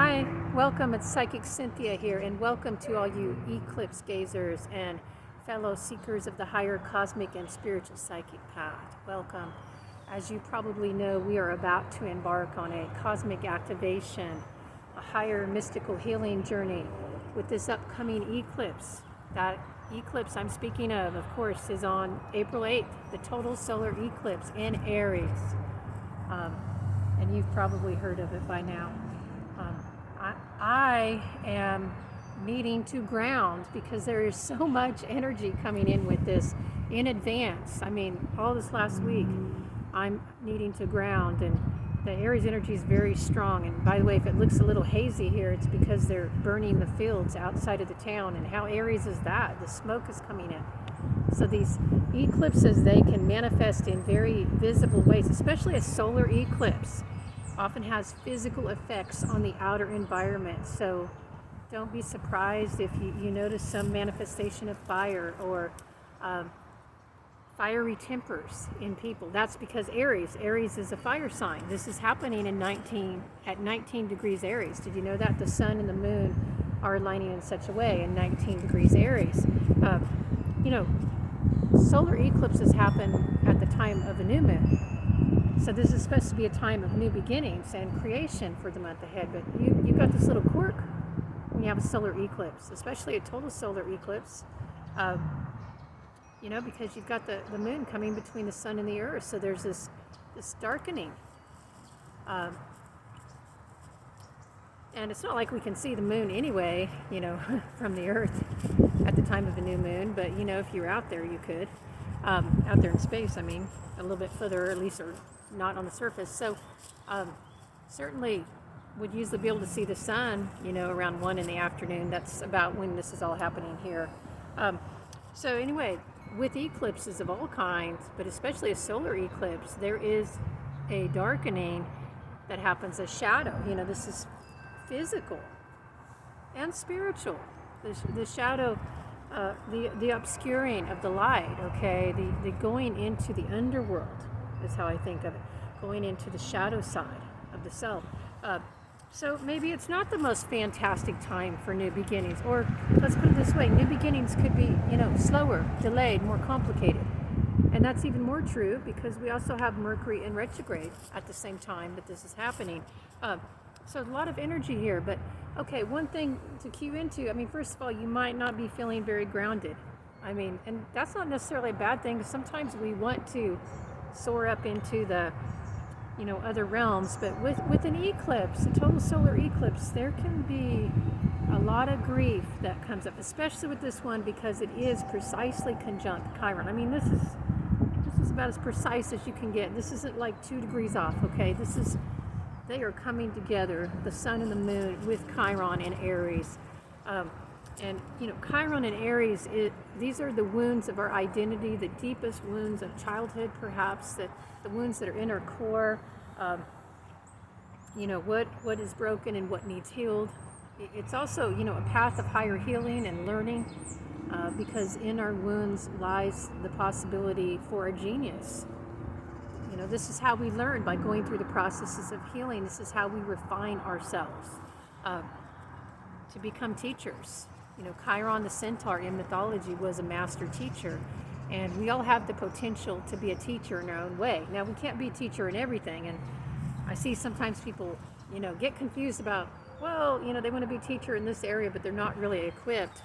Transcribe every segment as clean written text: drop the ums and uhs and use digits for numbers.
Hi, welcome. It's Psychic Cynthia here, and welcome to all you eclipse gazers and fellow seekers of the higher cosmic and spiritual psychic path. Welcome. As you probably know, we are about to embark on a cosmic activation, a higher mystical healing journey with this upcoming eclipse. That eclipse I'm speaking of course, is on April 8th, the total solar eclipse in Aries. And you've probably heard of it by now. I am needing to ground because there is so much energy coming in with this in advance. I mean, all this last week, I'm needing to ground, and the Aries energy is very strong. And by the way, if it looks a little hazy here, it's because they're burning the fields outside of the town. And how Aries is that? The smoke is coming in. So these eclipses, they can manifest in very visible ways, especially a solar eclipse often has physical effects on the outer environment. So don't be surprised if you notice some manifestation of fire or fiery tempers in people. That's because Aries is a fire sign. This is happening at 19 degrees Aries. Did you know that? The sun and the moon are aligning in such a way in 19 degrees Aries. Solar eclipses happen at the time of a new moon. So this is supposed to be a time of new beginnings and creation for the month ahead. But you got this little quirk when you have a solar eclipse, especially a total solar eclipse, because you've got the moon coming between the sun and the earth. So there's this darkening. And it's not like we can see the moon anyway, from the earth at the time of a new moon. But, if you're out there, you could. Out there in space, I mean, a little bit further, at least, or not on the surface. So certainly would usually be able to see the sun, around 1 in the afternoon. That's about when this is all happening here. So anyway, with eclipses of all kinds, but especially a solar eclipse, there is a darkening that happens, a shadow. This is physical and spiritual. The shadow, the obscuring of the light, okay? The going into the underworld is how I think of it, going into the shadow side of the self. So maybe it's not the most fantastic time for new beginnings, or let's put it this way, new beginnings could be, slower, delayed, more complicated. And that's even more true because we also have Mercury in retrograde at the same time that this is happening. So a lot of energy here, but okay, one thing to cue into, first of all, you might not be feeling very grounded. And that's not necessarily a bad thing. Sometimes we want to soar up into the, other realms, but with an eclipse, a total solar eclipse, there can be a lot of grief that comes up, especially with this one because it is precisely conjunct Chiron. This is about as precise as you can get. This isn't like 2 degrees off, okay? They are coming together, the sun and the moon, with Chiron and Aries. Chiron and Aries, these are the wounds of our identity, the deepest wounds of childhood, perhaps, the wounds that are in our core. What is broken and what needs healed. It's also, a path of higher healing and learning, because in our wounds lies the possibility for a genius. This is how we learn, by going through the processes of healing. This is how we refine ourselves to become teachers. Chiron the centaur in mythology was a master teacher, and we all have the potential to be a teacher in our own way. Now, we can't be a teacher in everything, and I see sometimes people, get confused about, they want to be a teacher in this area, but they're not really equipped.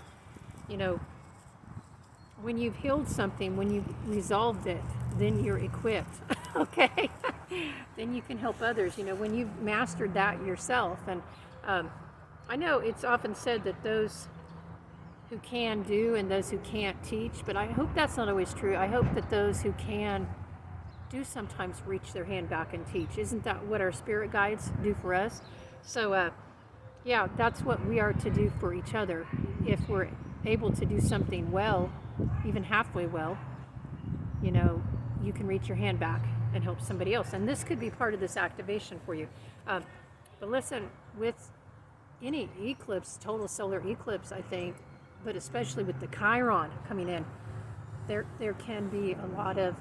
When you've healed something, when you've resolved it, then you're equipped, okay? Then you can help others, when you've mastered that yourself. And I know it's often said that those who can do and those who can't teach, but I hope that's not always true. I hope that those who can do sometimes reach their hand back and teach. Isn't that what our spirit guides do for us? So, that's what we are to do for each other. If we're able to do something well, even halfway well, you can reach your hand back and help somebody else. And this could be part of this activation for you. But listen, with any eclipse, total solar eclipse, I think, but especially with the Chiron coming in, there can be a lot of,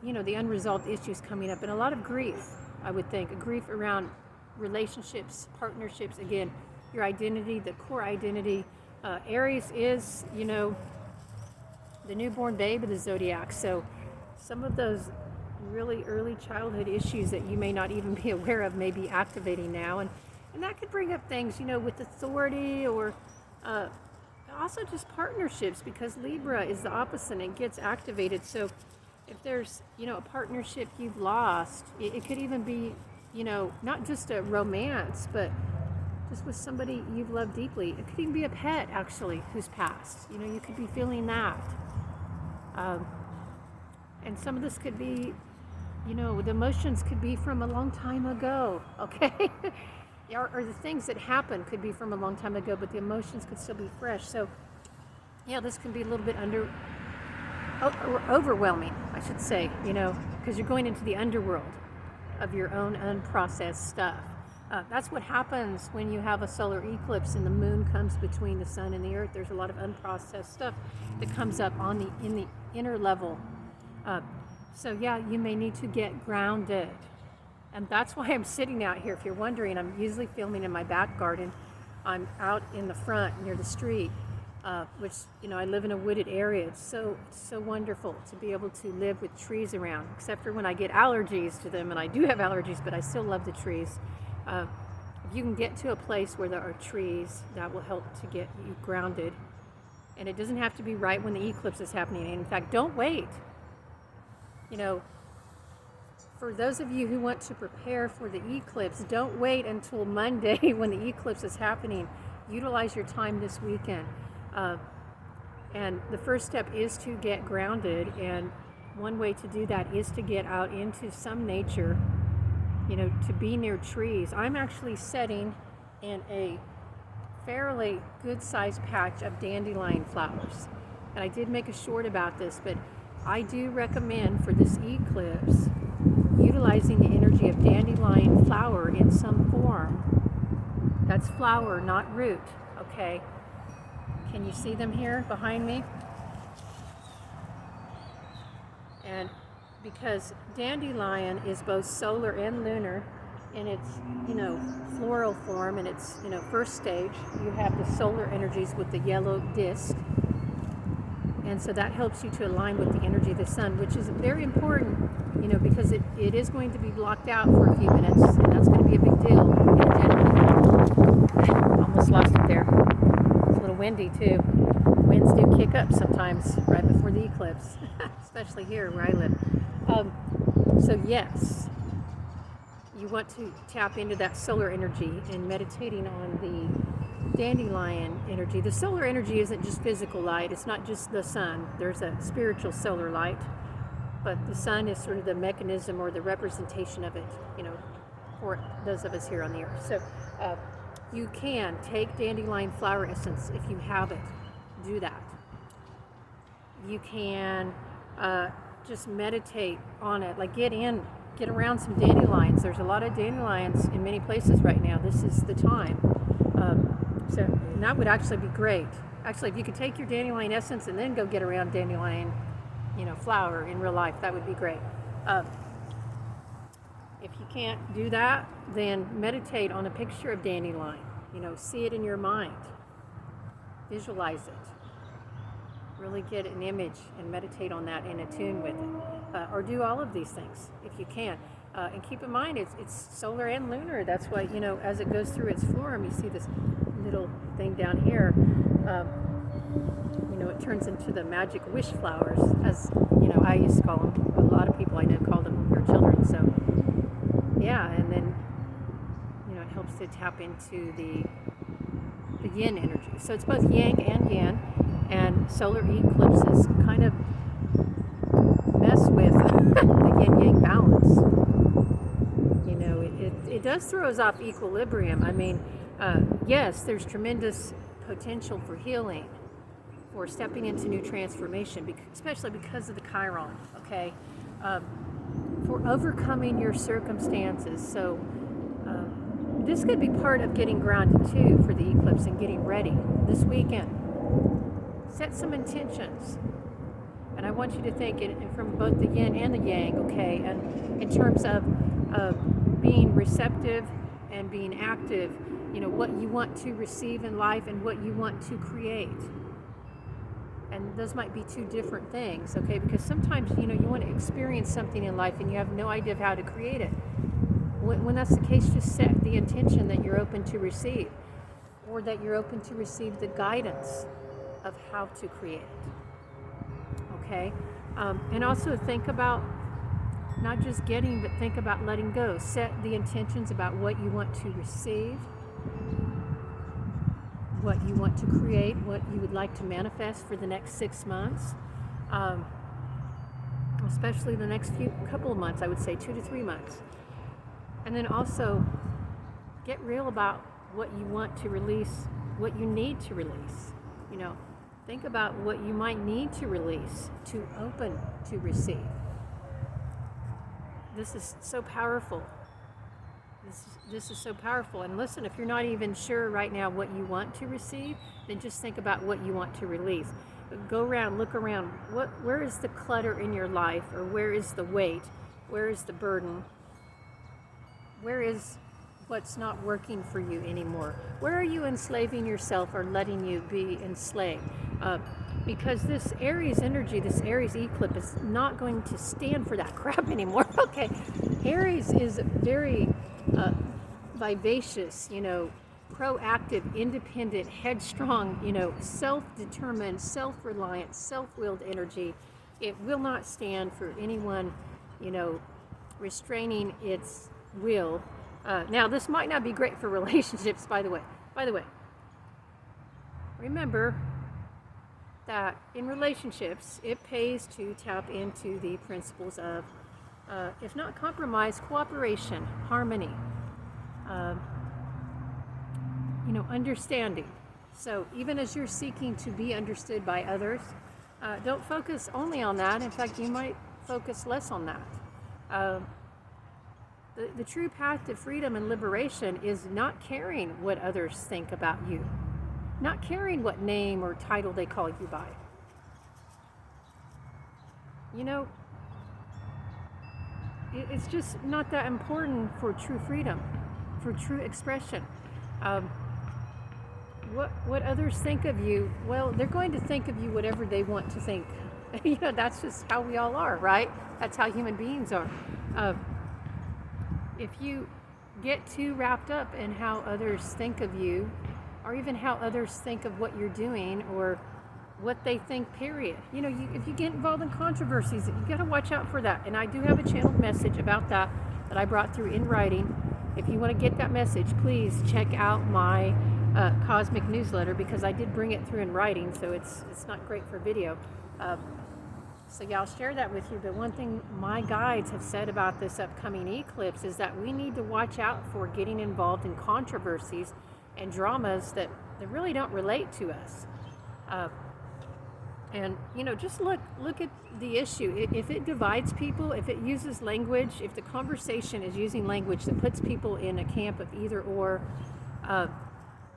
the unresolved issues coming up, and a lot of grief, I would think, grief around relationships, partnerships, again, your identity, the core identity. Aries is, the newborn babe of the zodiac. So some of those really early childhood issues that you may not even be aware of may be activating now. And that could bring up things, with authority or also just partnerships, because Libra is the opposite and it gets activated. So if there's, a partnership you've lost, it could even be, not just a romance, but just with somebody you've loved deeply. It could even be a pet, actually, who's passed. You could be feeling that. And some of this could be, the emotions could be from a long time ago, okay? or the things that happened could be from a long time ago, but the emotions could still be fresh. So, yeah, this can be a little bit overwhelming, I should say, because you're going into the underworld of your own unprocessed stuff. That's what happens when you have a solar eclipse and the moon comes between the sun and the earth. There's a lot of unprocessed stuff that comes up in the inner level. So yeah, you may need to get grounded. And that's why I'm sitting out here. If you're wondering, I'm usually filming in my back garden. I'm out in the front near the street, which, I live in a wooded area. It's so wonderful to be able to live with trees around, except for when I get allergies to them, and I do have allergies, but I still love the trees. If you can get to a place where there are trees, that will help to get you grounded. And it doesn't have to be right when the eclipse is happening. And in fact, don't wait. For those of you who want to prepare for the eclipse, don't wait until Monday when the eclipse is happening. Utilize your time this weekend. And the first step is to get grounded. And one way to do that is to get out into some nature, to be near trees. I'm actually setting in a fairly good-sized patch of dandelion flowers. And I did make a short about this, but I do recommend for this eclipse utilizing the energy of dandelion flower in some form. That's flower, not root, okay? Can you see them here behind me? And because dandelion is both solar and lunar in its, floral form, and its, first stage, you have the solar energies with the yellow disc. And so that helps you to align with the energy of the sun, which is very important, because it is going to be blocked out for a few minutes, and that's going to be a big deal. Almost lost it there. It's a little windy too. Winds do kick up sometimes right before the eclipse, especially here where I live. So yes, you want to tap into that solar energy and meditating on the dandelion energy. The solar energy isn't just physical light. It's not just the sun. There's a spiritual solar light, but the sun is sort of the mechanism or the representation of it, for those of us here on the earth. So you can take dandelion flower essence if you have it. Do that. You can just meditate on it, like get around some dandelions. There's a lot of dandelions in many places right now. This is the time. And that would actually be great. Actually, if you could take your dandelion essence and then go get around dandelion, flower in real life, that would be great. If you can't do that, then meditate on a picture of dandelion. See it in your mind. Visualize it. Really get an image and meditate on that and attune with it. Or do all of these things if you can. And keep in mind, it's solar and lunar. That's why, as it goes through its form, you see this little thing down here. It turns into the magic wish flowers, as, I used to call them. A lot of people I know called them when we were children. So, yeah, and then, it helps to tap into the yin energy. So it's both yang and yin. And solar eclipses kind of mess with the yin-yang balance. It does throw us off equilibrium. I mean, yes, there's tremendous potential for healing, for stepping into new transformation, especially because of the Chiron, okay? For overcoming your circumstances. So this could be part of getting grounded too for the eclipse and getting ready this weekend. Set some intentions. And I want you to think it from both the yin and the yang, okay? And in terms of being receptive and being active, what you want to receive in life and what you want to create. And those might be two different things, okay? Because sometimes, you want to experience something in life and you have no idea of how to create it. When that's the case, just set the intention that you're open to receive, or that you're open to receive the guidance of how to create it, okay? And also think about not just getting, but think about letting go. Set the intentions about what you want to receive, what you want to create, what you would like to manifest for the next 6 months, especially the next couple of months, I would say 2 to 3 months. And then also get real about what you want to release, what you need to release. Think about what you might need to release to open to receive. This is so powerful. This is so powerful. And listen, if you're not even sure right now what you want to receive, then just think about what you want to release. Go around, look around. Where is the clutter in your life, or where is the weight? Where is the burden? Where is what's not working for you anymore? Where are you enslaving yourself or letting you be enslaved? Because this Aries energy, this Aries eclipse is not going to stand for that crap anymore. Okay, Aries is very vivacious, proactive, independent, headstrong, self-determined, self-reliant, self-willed energy. It will not stand for anyone, restraining its will. Now, this might not be great for relationships, by the way. Remember that in relationships, it pays to tap into the principles of, if not compromise, cooperation, harmony, understanding. So even as you're seeking to be understood by others, don't focus only on that. In fact, you might focus less on that. The true path to freedom and liberation is not caring what others think about you, not caring what name or title they call you by. It's just not that important for true freedom, for true expression. What others think of you, well, they're going to think of you whatever they want to think. That's just how we all are, right? That's how human beings are. If you get too wrapped up in how others think of you, or even how others think of what you're doing, or what they think, period. If you get involved in controversies, you got to watch out for that. And I do have a channeled message about that I brought through in writing. If you want to get that message, please check out my cosmic newsletter, because I did bring it through in writing, so it's not great for video. So yeah, I'll share that with you. But one thing my guides have said about this upcoming eclipse is that we need to watch out for getting involved in controversies and dramas that really don't relate to us. And just look at the issue. If it divides people, if it uses language, if the conversation is using language that puts people in a camp of either or,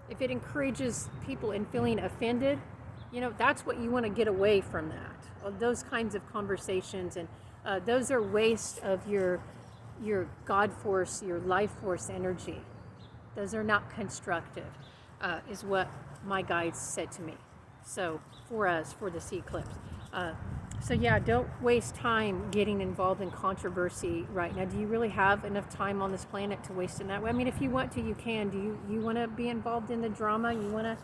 if it encourages people in feeling offended, that's what you want to get away from that. Those kinds of conversations, and those are waste of your God force, your life force energy. Those are not constructive, is what my guides said to me. So for us, for this eclipse. So yeah, don't waste time getting involved in controversy right now. Do you really have enough time on this planet to waste in that way? I mean, if you want to, you can. Do you want to be involved in the drama? You want to,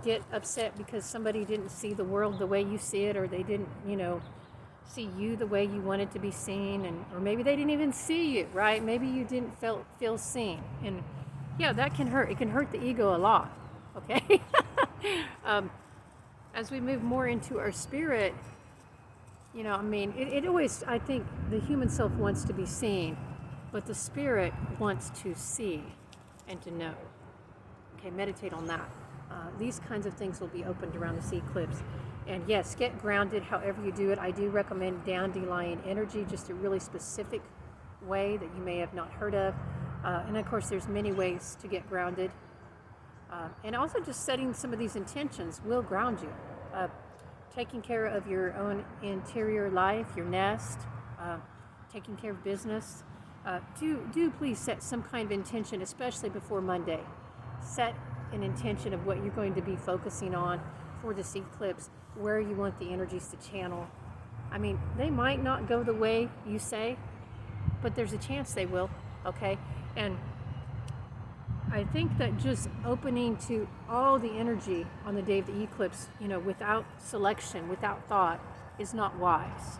get upset because somebody didn't see the world the way you see it, or they didn't, see you the way you wanted to be seen, or maybe they didn't even see you, right? Maybe you didn't feel seen. And yeah, that can hurt. It can hurt the ego a lot, okay? As we move more into our spirit, it always, I think the human self wants to be seen, but the spirit wants to see and to know. Okay, meditate on that. These kinds of things will be opened around this eclipse. And yes, get grounded however you do it. I do recommend dandelion energy, just a really specific way that you may have not heard of. And of course, there's many ways to get grounded. And also just setting some of these intentions will ground you. Taking care of your own interior life, your nest, taking care of business, Do please set some kind of intention, especially before Monday. Set an intention of what you're going to be focusing on for this eclipse, where you want the energies to channel. I mean, they might not go the way you say, but there's a chance they will, okay? And I think that just opening to all the energy on the day of the eclipse, without selection, without thought, is not wise.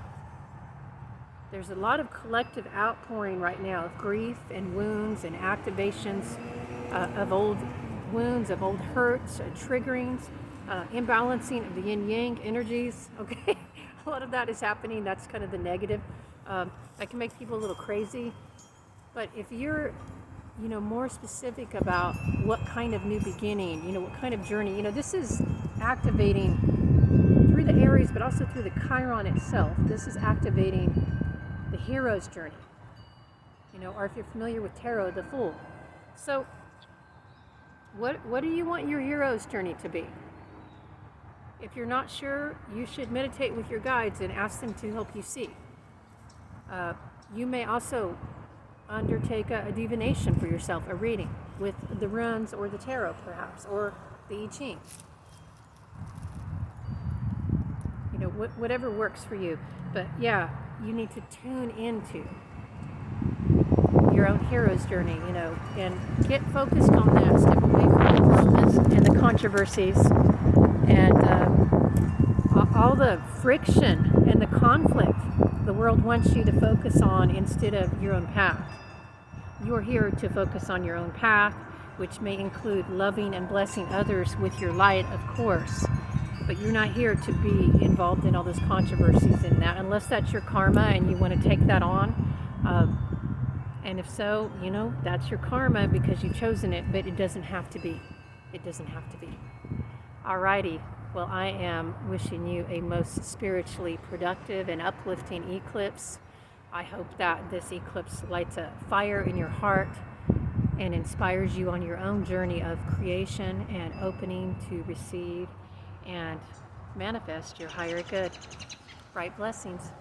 There's a lot of collective outpouring right now of grief and wounds and activations of old wounds, of old hurts, triggerings, imbalancing of the yin-yang energies, okay? A lot of that is happening. That's kind of the negative. That can make people a little crazy. But if you're, more specific about what kind of new beginning, what kind of journey, this is activating through the Aries, but also through the Chiron itself. This is activating the hero's journey, or if you're familiar with tarot, the Fool. So what do you want your hero's journey to be? If you're not sure, you should meditate with your guides and ask them to help you see. You may also undertake a divination for yourself, a reading with the runes or the tarot perhaps, or the I Ching. Whatever works for you. But yeah, you need to tune into your own hero's journey, and get focused on that. Step away from the drama and the controversies and all the friction and the conflict the world wants you to focus on instead of your own path. You're here to focus on your own path, which may include loving and blessing others with your light, of course. But you're not here to be involved in all those controversies and that, unless that's your karma and you want to take that on. And if so, that's your karma because you've chosen it, but it doesn't have to be. It doesn't have to be. Alrighty. Well, I am wishing you a most spiritually productive and uplifting eclipse. I hope that this eclipse lights a fire in your heart and inspires you on your own journey of creation and opening to receive and manifest your higher good. Bright blessings.